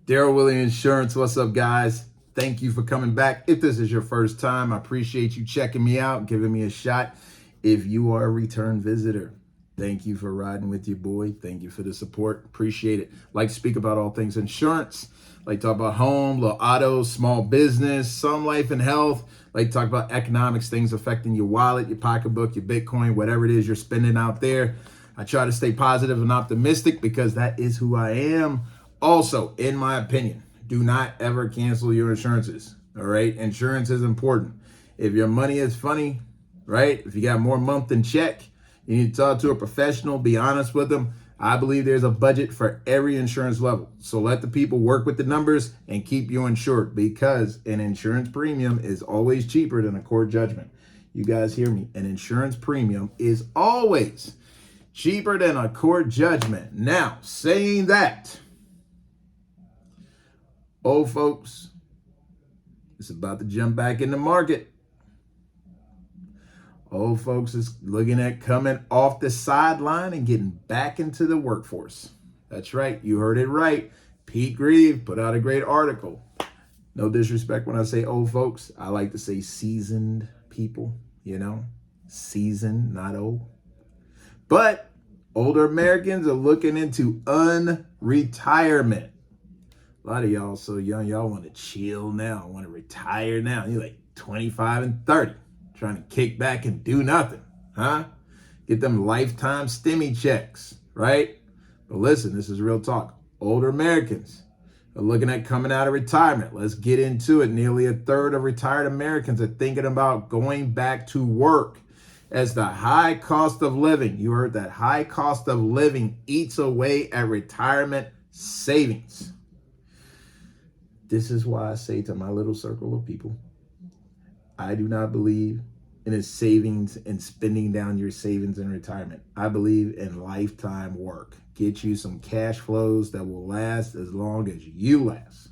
Daryl Williams Insurance. What's up, guys? Thank you for coming back. If this is your first time, I appreciate you checking me out, giving me a shot. If you are a return visitor, thank you for riding with your boy. Thank you for the support. Appreciate it. Like to speak about all things insurance. Like to talk about home, little auto, small business, some life and health. Like to talk about economics, things affecting your wallet, your pocketbook, your Bitcoin, whatever it is you're spending out there. I try to stay positive and optimistic because that is who I am. Also, in my opinion, do not ever cancel your insurances. All right. Insurance is important. If your money is funny, right? If you got more month than check, you need to talk to a professional, be honest with them. I believe there's a budget for every insurance level. So let the people work with the numbers and keep you insured, because an insurance premium is always cheaper than a court judgment. You guys hear me? An insurance premium is always cheaper than a court judgment. Now, saying that, old folks, it's about to jump back in the market. Old folks is looking at coming off the sideline and getting back into the workforce. That's right. You heard it right. Pete Grieve put out a great article. No disrespect when I say old folks. I like to say seasoned people, seasoned, not old. But older Americans are looking into unretirement. A lot of y'all so young, y'all want to chill now, want to retire now. You're like 25 and 30, trying to kick back and do nothing, huh? Get them lifetime stimmy checks, right? But listen, this is real talk. Older Americans are looking at coming out of retirement. Let's get into it. Nearly a third of retired Americans are thinking about going back to work, as the high cost of living, you heard that, high cost of living eats away at retirement savings. This is why I say to my little circle of people, I do not believe in a savings and spending down your savings in retirement. I believe in lifetime work. Get you some cash flows that will last as long as you last.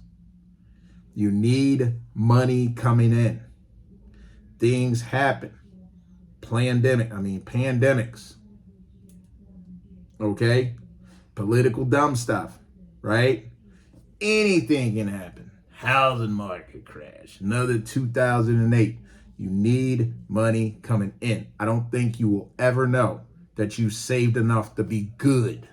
You need money coming in. Things happen. Pandemics. Okay? Political dumb stuff, right? Anything can happen. Housing market crash. Another 2008. You need money coming in. I don't think you will ever know that you saved enough to be good.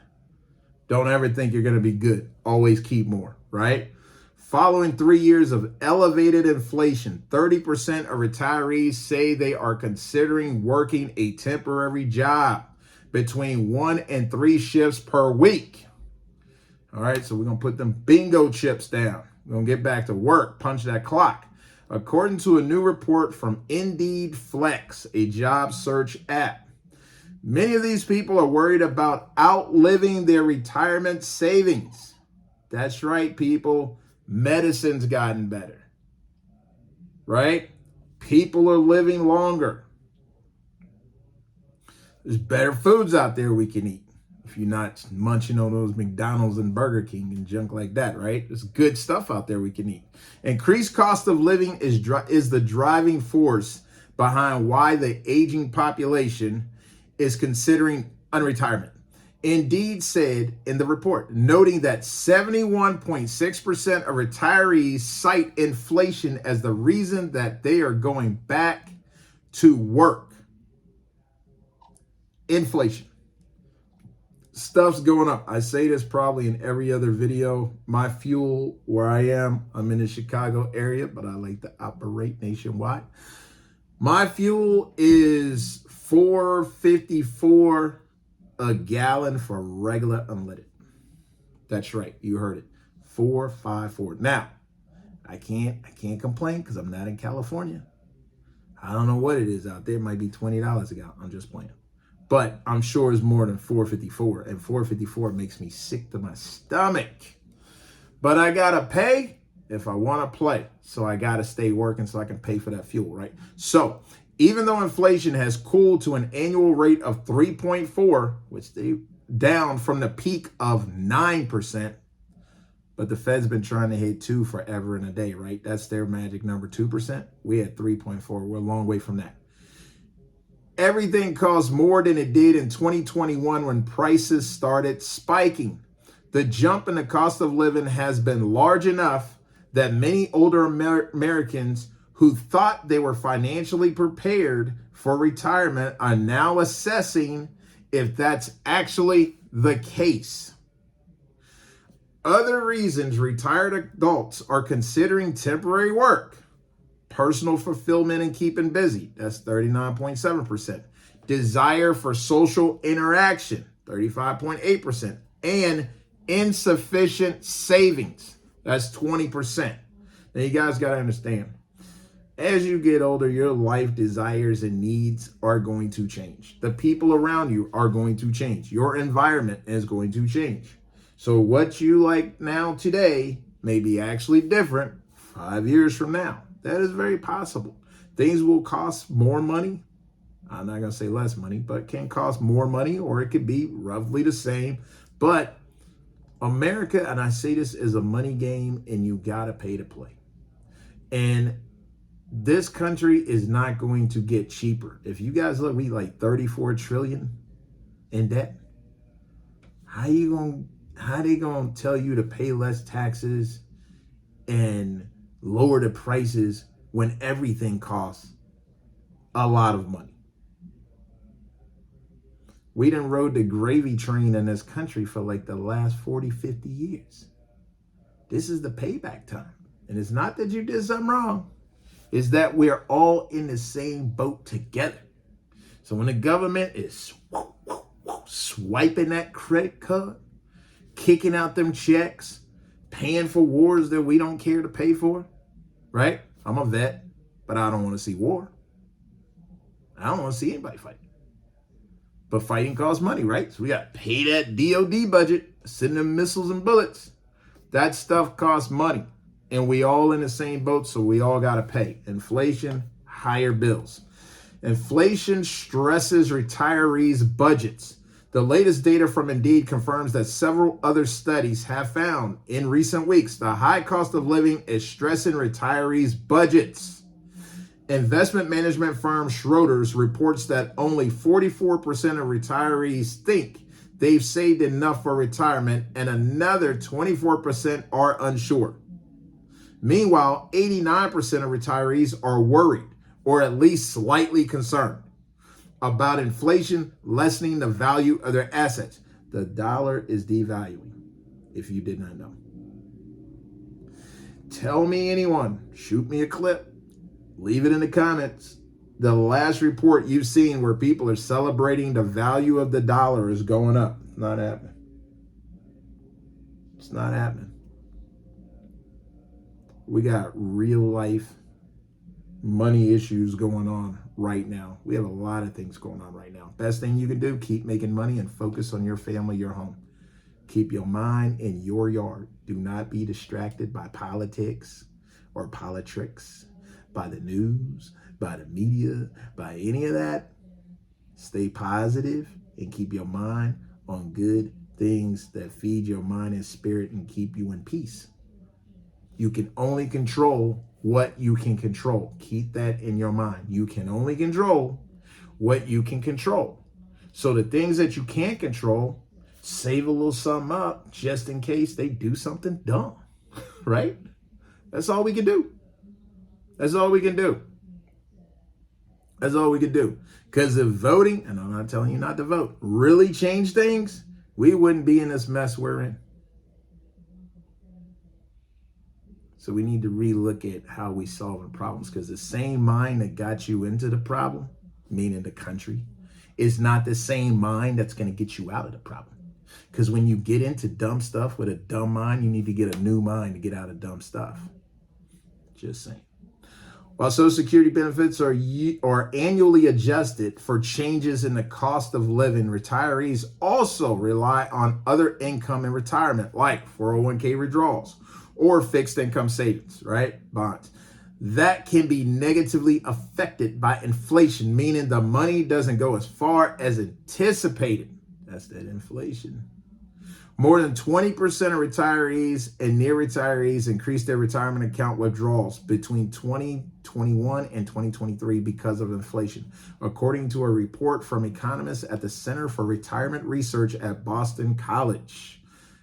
Don't ever think you're going to be good. Always keep more, right? Following 3 years of elevated inflation, 30% of retirees say they are considering working a temporary job between 1 and 3 shifts per week. All right, so we're going to put them bingo chips down. We're going to get back to work, punch that clock. According to a new report from Indeed Flex, a job search app, many of these people are worried about outliving their retirement savings. That's right, people. Medicine's gotten better, right? People are living longer. There's better foods out there we can eat. If you're not munching on those McDonald's and Burger King and junk like that, right? There's good stuff out there we can eat. Increased cost of living is the driving force behind why the aging population is considering unretirement. Indeed said in the report, noting that 71.6% of retirees cite inflation as the reason that they are going back to work. Inflation. Stuff's going up. I say this probably in every other video. My fuel, where I am, I'm in the Chicago area, but I like to operate nationwide. My fuel is $4.54 a gallon for regular unleaded. That's right, you heard it. $4.54. Now, I can't complain because I'm not in California. I don't know what it is out there. It might be $20 a gallon. I'm just playing. But I'm sure it's more than $4.54, and $4.54 makes me sick to my stomach. But I gotta pay if I want to play, so I gotta stay working so I can pay for that fuel, right? So even though inflation has cooled to an annual rate of 3.4, which they down from the peak of 9%, but the Fed's been trying to hit 2 forever and a day, right? That's their magic number, 2%. We had 3.4. We're a long way from that. Everything costs more than it did in 2021 when prices started spiking. The jump in the cost of living has been large enough that many older Americans who thought they were financially prepared for retirement are now assessing if that's actually the case. Other reasons retired adults are considering temporary work: personal fulfillment and keeping busy, that's 39.7%. Desire for social interaction, 35.8%. And insufficient savings, that's 20%. Now you guys got to understand, as you get older, your life desires and needs are going to change. The people around you are going to change. Your environment is going to change. So what you like now today may be actually different 5 years from now. That is very possible. Things will cost more money. I'm not going to say less money, but can cost more money, or it could be roughly the same. But America, and I say this, is a money game, and you got to pay to play. And this country is not going to get cheaper. If you guys look, we like 34 trillion in debt. How they gonna tell you to pay less taxes and lower the prices when everything costs a lot of money? We done rode the gravy train in this country for like the last 40, 50 years. This is the payback time. And it's not that you did something wrong. It's that we're all in the same boat together. So when the government is swiping that credit card, kicking out them checks, paying for wars that we don't care to pay for, right? I'm a vet, but I don't want to see war. I don't want to see anybody fighting. But fighting costs money, right? So we got to pay that DOD budget, send them missiles and bullets. That stuff costs money. And we all in the same boat, so we all got to pay. Inflation, higher bills. Inflation stresses retirees' budgets. The latest data from Indeed confirms that several other studies have found in recent weeks the high cost of living is stressing retirees' budgets. Investment management firm Schroders reports that only 44% of retirees think they've saved enough for retirement, and another 24% are unsure. Meanwhile, 89% of retirees are worried, or at least slightly concerned, about inflation lessening the value of their assets. The dollar is devaluing, if you did not know. Tell me anyone, shoot me a clip, leave it in the comments, the last report you've seen where people are celebrating the value of the dollar is going up. It's not happening. It's not happening. We got real life money issues going on right now. We have a lot of things going on right now. Best thing you can do, keep making money and focus on your family, your home. Keep your mind in your yard. Do not be distracted by politics or politics, by the news, by the media, by any of that. Stay positive and keep your mind on good things that feed your mind and spirit and keep you in peace. You can only control what you can control. Keep that in your mind. You can only control what you can control. So the things that you can't control, save a little something up just in case they do something dumb, right? That's all we can do. That's all we can do. That's all we can do. Because if voting, and I'm not telling you not to vote, really change things, we wouldn't be in this mess we're in. So we need to relook at how we solving problems, because the same mind that got you into the problem, meaning the country, is not the same mind that's going to get you out of the problem. Because when you get into dumb stuff with a dumb mind, you need to get a new mind to get out of dumb stuff. Just saying. While Social Security benefits are annually adjusted for changes in the cost of living, retirees also rely on other income in retirement, like 401k withdrawals or fixed income savings, right? Bonds. That can be negatively affected by inflation, meaning the money doesn't go as far as anticipated. That's that inflation. More than 20% of retirees and near retirees increased their retirement account withdrawals between 2021 and 2023 because of inflation, according to a report from economists at the Center for Retirement Research at Boston College.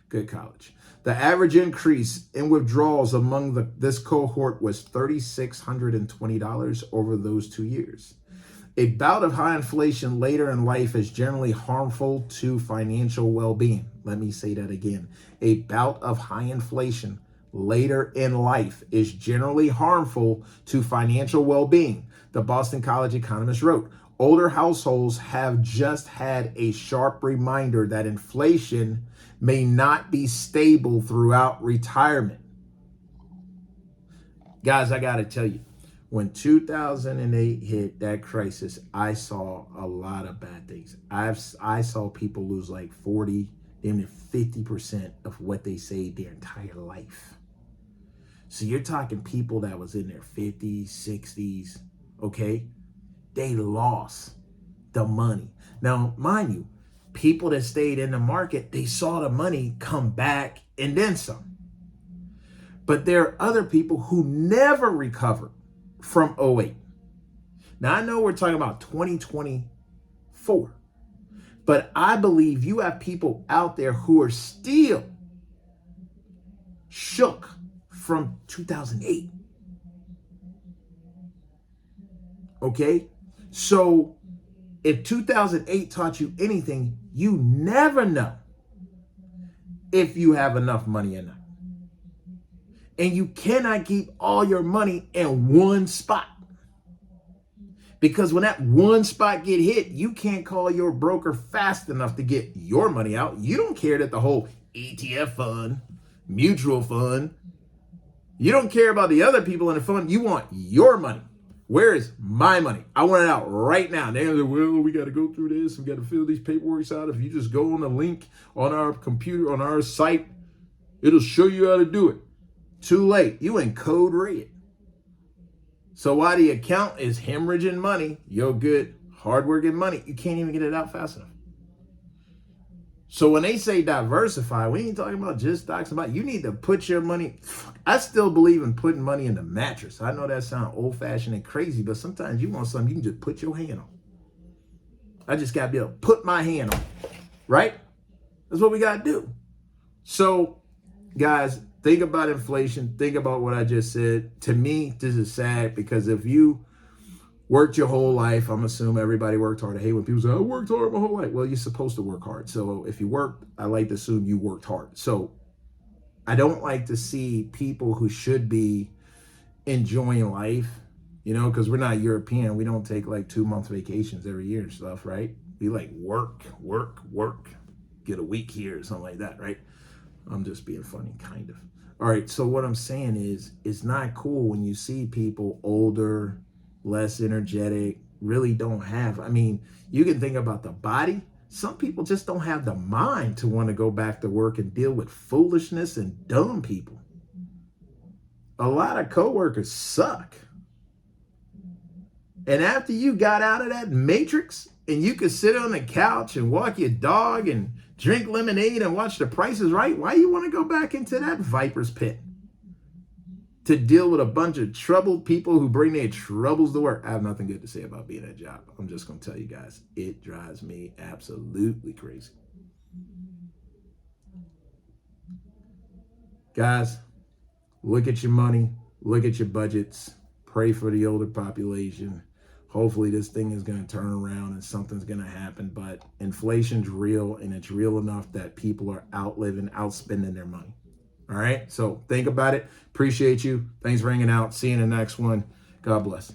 Good college. The average increase in withdrawals among this cohort was $3,620 over those 2 years. A bout of high inflation later in life is generally harmful to financial well-being. Let me say that again. A bout of high inflation later in life is generally harmful to financial well-being. The Boston College economist wrote, older households have just had a sharp reminder that inflation may not be stable throughout retirement. Guys, I got to tell you, when 2008 hit, that crisis, I saw a lot of bad things. I saw people lose like 40, even 50% of what they saved their entire life. So you're talking people that was in their 50s, 60s, okay? They lost the money. Now, mind you, people that stayed in the market, they saw the money come back and then some. But there are other people who never recovered from 08. Now, I know we're talking about 2024, but I believe you have people out there who are still shook from 2008. Okay? So if 2008 taught you anything, you never know if you have enough money or not. And you cannot keep all your money in one spot. Because when that one spot get hit, you can't call your broker fast enough to get your money out. You don't care that the whole ETF fund, mutual fund, you don't care about the other people in the fund. You want your money. Where is my money? I want it out right now. They're like, well, we got to go through this. We got to fill these paperwork out. If you just go on the link on our computer, on our site, it'll show you how to do it. Too late. You in code red. So while the account is hemorrhaging money, your good, hardworking money, you can't even get it out fast enough. So when they say diversify, we ain't talking about just stocks and bonds. You need to put your money. I still believe in putting money in the mattress. I know that sounds old-fashioned and crazy, but sometimes you want something you can just put your hand on. I just got to be able to put my hand on, right? That's what we got to do. So, guys, think about inflation. Think about what I just said. To me, this is sad because if you worked your whole life, I'm assuming everybody worked hard. I hate when people say, I worked hard my whole life. Well, you're supposed to work hard. So if you worked, I like to assume you worked hard. So I don't like to see people who should be enjoying life, you know, because we're not European. We don't take like 2-month vacations every year and stuff, right? We like work, get a week here or something like that, right? I'm just being funny, kind of. All right, so what I'm saying is, it's not cool when you see people older, less energetic, really don't have, I mean, you can think about the body. Some people just don't have the mind to want to go back to work and deal with foolishness and dumb people. A lot of coworkers suck. And after you got out of that matrix and you could sit on the couch and walk your dog and drink lemonade and watch The Price is Right, why you want to go back into that viper's pit? To deal with a bunch of troubled people who bring their troubles to work. I have nothing good to say about being at a job. I'm just going to tell you guys, it drives me absolutely crazy. Guys, look at your money, look at your budgets, pray for the older population. Hopefully this thing is going to turn around and something's going to happen. But inflation's real, and it's real enough that people are outspending their money. All right, so think about it. Appreciate you. Thanks for hanging out. See you in the next one. God bless.